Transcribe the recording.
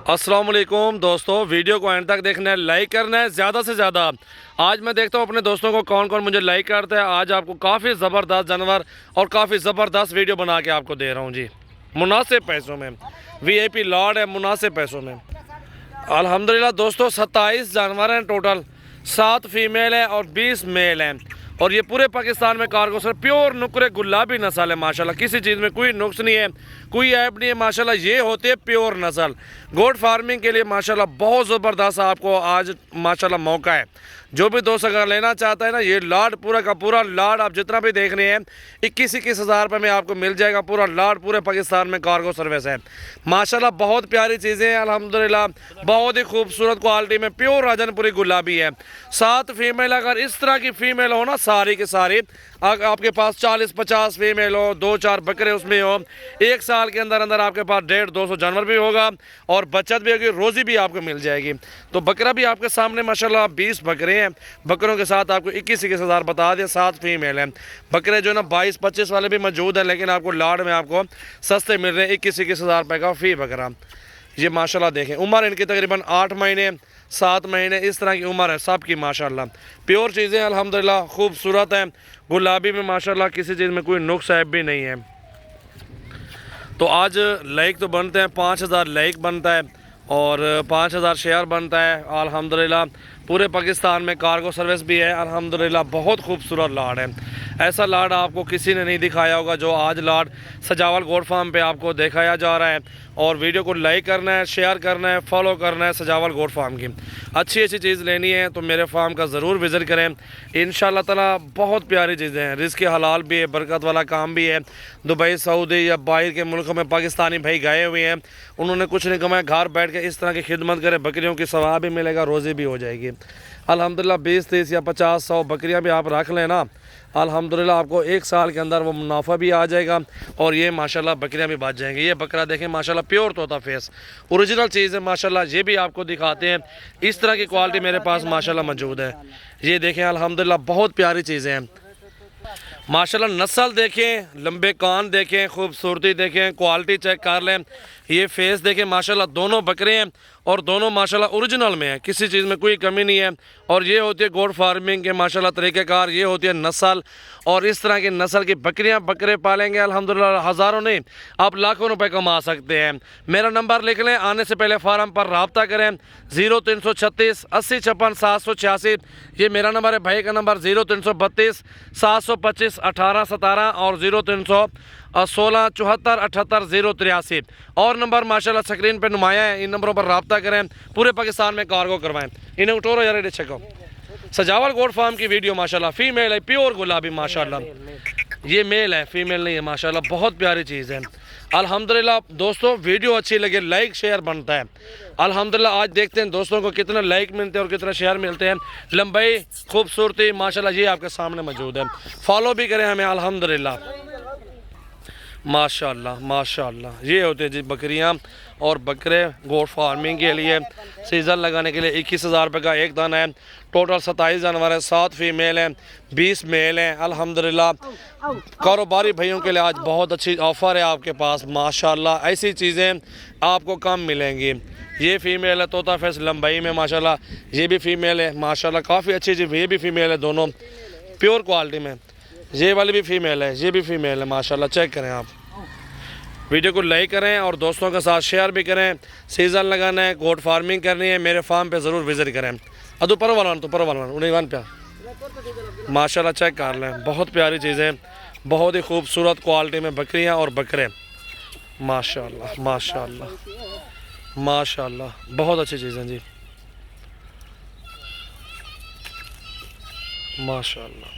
अस्सलाम वालेकुम दोस्तों, वीडियो को एंड तक देखना है, लाइक करना है ज़्यादा से ज़्यादा। आज मैं देखता हूँ अपने दोस्तों को कौन कौन मुझे लाइक करता है। आज आपको काफ़ी ज़बरदस्त जानवर और काफ़ी ज़बरदस्त वीडियो बना के आपको दे रहा हूँ जी, मुनासिब पैसों में। वीआईपी लॉट है, मुनासिब पैसों में। अल्हम्दुलिल्लाह दोस्तों 27 जानवर हैं टोटल, 7 फीमेल हैं और 20 मेल हैं। और ये पूरे पाकिस्तान में कारगो सर प्योर नुकरे गुलाबी नस्ल है माशाल्लाह। किसी चीज़ में कोई नुक्स नहीं है, कोई ऐप नहीं है माशाल्लाह। ये होते हैं प्योर नस्ल। गोट फार्मिंग के लिए माशाल्लाह बहुत ज़बरदस्त आपको आज माशाल्लाह मौका है। जो भी दोस्त अगर लेना चाहता है ना, ये लाड पूरा का पूरा लाड आप जितना भी देख रहे हैं 21 हज़ार रुपये में आपको मिल जाएगा। पूरा लाड पूरे पाकिस्तान में कार्गो सर्विस है माशाल्लाह। बहुत प्यारी चीज़ें हैं अल्हम्दुलिल्लाह, बहुत ही खूबसूरत क्वालिटी में प्योर राजनपुरी गुलाबी है। 7 फीमेल, अगर इस तरह की फ़ीमेल हो ना सारी के सारी, अगर आपके पास 40-50 फीमेल हो, 2-4 बकरे उसमें हो, 1 साल के अंदर अंदर आपके पास 150-200 जानवर भी होगा और बचत भी होगी, रोज़ी भी आपको मिल जाएगी। तो बकरा भी आपके सामने माशाल्लाह 20 बकरे हैं। बकरों के साथ आपको 21 हज़ार बता दिया, 7 फीमेल हैं। बकरे जो है ना 22-25 वाले भी मौजूद हैं, लेकिन आपको लाड में आपको सस्ते मिल रहे हैं 21 हज़ार रुपये का फ़ी बकरा। ये माशाल्लाह देखें, उम्र इनकी तकरीबन 8 महीने 7 महीने इस तरह की उम्र है सब की माशाल्लाह। प्योर चीज़ें अल्हम्दुलिल्लाह खूबसूरत हैं, गुलाबी में माशाल्लाह किसी चीज़ में कोई नुक्स ऐब भी नहीं है। तो आज लाइक तो बनते हैं, 5000 लाइक बनता है और 5000 शेयर बनता है अल्हम्दुलिल्लाह। पूरे पाकिस्तान में कार्गो सर्विस भी है अल्हम्दुलिल्लाह। बहुत खूबसूरत लाड है, ऐसा लाड आपको किसी ने नहीं दिखाया होगा जो आज लाड सजावल गोट फार्म पे आपको दिखाया जा रहा है। और वीडियो को लाइक करना है, शेयर करना है, फॉलो करना है। सजावल गोट फार्म की अच्छी चीज़ लेनी है तो मेरे फार्म का ज़रूर विज़िट करें। इंशाल्लाह ताला बहुत प्यारी चीज़ें हैं, रिज़्क़ हलाल भी है, बरकत वाला काम भी है। दुबई, सऊदी या बाहर के मुल्कों में पाकिस्तानी भाई गए हुए हैं, उन्होंने कुछ नहीं कमाया, घर बैठ के इस तरह की खिदमत करें, बकरियों की सवाब भी मिलेगा, रोज़ी भी हो जाएगी अल्हम्दुलिल्लाह। 20-30 या 50-100 बकरियाँ भी आप रख लें ना, अल्हम्दुलिल्लाह आपको 1 साल के अंदर वो मुनाफा भी आ जाएगा और ये माशाल्लाह बकरियां भी बच जाएंगी। ये बकरा देखें माशाल्लाह प्योर तोता फेस, ओरिजिनल चीज़ है माशाल्लाह। ये भी आपको दिखाते हैं, इस तरह की क्वालिटी मेरे पास माशाल्लाह मौजूद है। ये देखें अल्हम्दुलिल्लाह बहुत प्यारी चीज़ें हैं माशाल्लाह। नस्ल देखें, लंबे कान देखें, खूबसूरती देखें, क्वालिटी चेक कर लें। ये फेस देखें माशाल्लाह, दोनों बकरे हैं और दोनों माशाल्लाह ओरिजिनल में है, किसी चीज़ में कोई कमी नहीं है। और ये होती है गोट फार्मिंग के माशाल्लाह तरीक़ेकार, ये होती है नस्ल। और इस तरह की नस्ल की बकरियां बकरे पालेंगे अल्हम्दुलिल्लाह हज़ारों नहीं, आप लाखों रुपए कमा सकते हैं। मेरा नंबर लिख लें, आने से पहले फार्म पर रब्ता करें 0336 80 56 786। ये मेरा नंबर है, भाई का नंबर 0332 725 1817 और 0316 74 78 083 और नंबर माशाल्लाह स्क्रीन पे नुमाया है। इन नंबरों पर रब्ता करें, पूरे पाकिस्तान में कार्गो करवाएं। इन्हें उठो यार, चेको सजावल गोट फार्म की वीडियो माशाल्लाह। फीमेल है प्योर गुलाबी माशाल्लाह, ये मेल है, फीमेल नहीं है माशाल्लाह। बहुत प्यारी चीज़ है अल्हम्दुलिल्लाह। दोस्तों वीडियो अच्छी लगे लाइक शेयर बनता है अल्हम्दुलिल्लाह। आज देखते हैं दोस्तों को कितना लाइक मिलते हैं और कितना शेयर मिलते हैं। लंबाई खूबसूरती माशाल्लाह ये आपके सामने मौजूद है। फॉलो भी करें हमें अल्हम्दुलिल्लाह माशाल्लाह माशाल्लाह। ये होते हैं जी बकरियां और बकरे गोट फार्मिंग के लिए सीज़न लगाने के लिए 21 हज़ार रुपये का एक दाना है। टोटल 27 जानवर है, 7 फीमेल हैं, 20 मेल हैं अल्हम्दुलिल्लाह। कारोबारी भाइयों के लिए आज बहुत अच्छी ऑफ़र है आपके पास माशाल्लाह। ऐसी चीज़ें आपको कम मिलेंगी। ये फ़ीमेल है तोता फेस लंबाई में माशाल्लाह, ये भी फ़ीमेल है माशाल्लाह, काफ़ी अच्छी चीज़। ये भी फ़ीमेल है, दोनों प्योर क्वालिटी में। ये वाली भी फ़ीमेल है, ये भी फ़ीमेल है माशाल्लाह। चेक करें आप, वीडियो को लाइक करें और दोस्तों के साथ शेयर भी करें। सीज़न लगाना है, गोट फार्मिंग करनी है, मेरे फार्म पे ज़रूर विज़िट करें। अदू पर वाला तो पर वाला उन्हें प्या माशाल्लाह चेक कर लें। बहुत प्यारी चीज़ें, बहुत ही खूबसूरत क्वालिटी में बकरियां और बकरे माशाल्लाह माशाल्लाह माशाल्लाह। बहुत अच्छी चीज़ें जी माशाल्लाह।